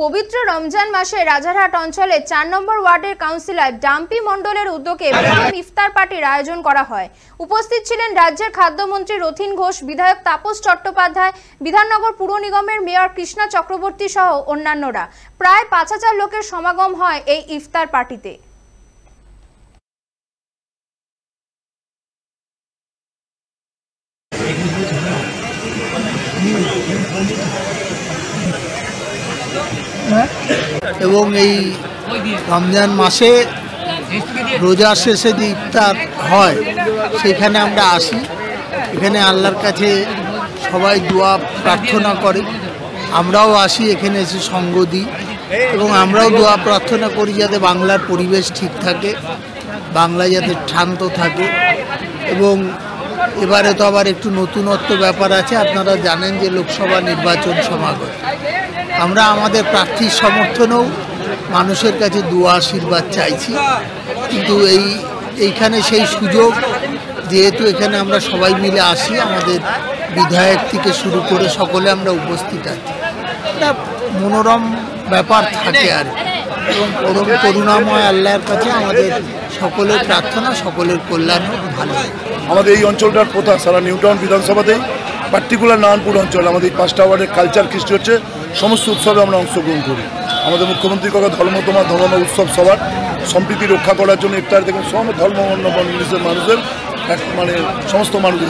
পবিত্র রমজান মাসে রাজারহাট অঞ্চলে ৪ নম্বর ওয়ার্ডের কাউন্সিলর ডাম্পি মণ্ডলের উদ্যোগে প্রথম ইফতার পার্টির আয়োজন করা হয়। উপস্থিত ছিলেন রাজ্যের খাদ্যমন্ত্রী রথীন ঘোষ, বিধায়ক তাপস চট্টোপাধ্যায়, বিধাননগর পুর নিগমের মেয়র কৃষ্ণা চক্রবর্তী সহ অন্যান্যরা। প্রায় ৫,০০০ লোকের সমাগম হয় এই ইফতার পার্টিতে। এবং এই রমজান মাসে রোজা শেষে যে ইফতার হয় সেখানে আমরা আসি। এখানে আল্লাহর কাছে সবাই দোয়া প্রার্থনা করে, আমরাও আসি, এখানে এসে সঙ্গ দিই এবং আমরাও দোয়া প্রার্থনা করি যাতে বাংলার পরিবেশ ঠিক থাকে, বাংলা যাতে শান্ত থাকে। এবং এবারে তো আবার একটু নতুনত্ব ব্যাপার আছে, আপনারা জানেন যে লোকসভা নির্বাচন সমাগত। আমরা আমাদের প্রার্থীর সমর্থনেও মানুষের কাছে দোয়া আশীর্বাদ চাইছি, কিন্তু এইখানে সেই সুযোগ, যেহেতু এখানে আমরা সবাই মিলে আসি, আমাদের বিধায়ক থেকে শুরু করে সকলে আমরা উপস্থিত আছি, একটা মনোরম ব্যাপার থাকে আর। এবং পরম করুণাময় আল্লাহর কাছে আমাদের সকলের প্রার্থনা, সকলের কল্যাণ ভালো। আমাদের এই অঞ্চলটার প্রথা সারা নিউ টাউন বিধানসভাতেই, পার্টিকুলার নারায়ণপুর অঞ্চল, আমাদের এই 5টা ওয়ার্ডের কালচার কৃষ্টি হচ্ছে, সমস্ত উৎসবে আমরা অংশগ্রহণ করি। আমাদের মুখ্যমন্ত্রী কথা ধর্ম তোমার ধর্ম উৎসব সবার সম্প্রীতি রক্ষা করার জন্য ইফতার দেখুন সব ধর্ম অন্য মানুষের সমস্ত মানুষ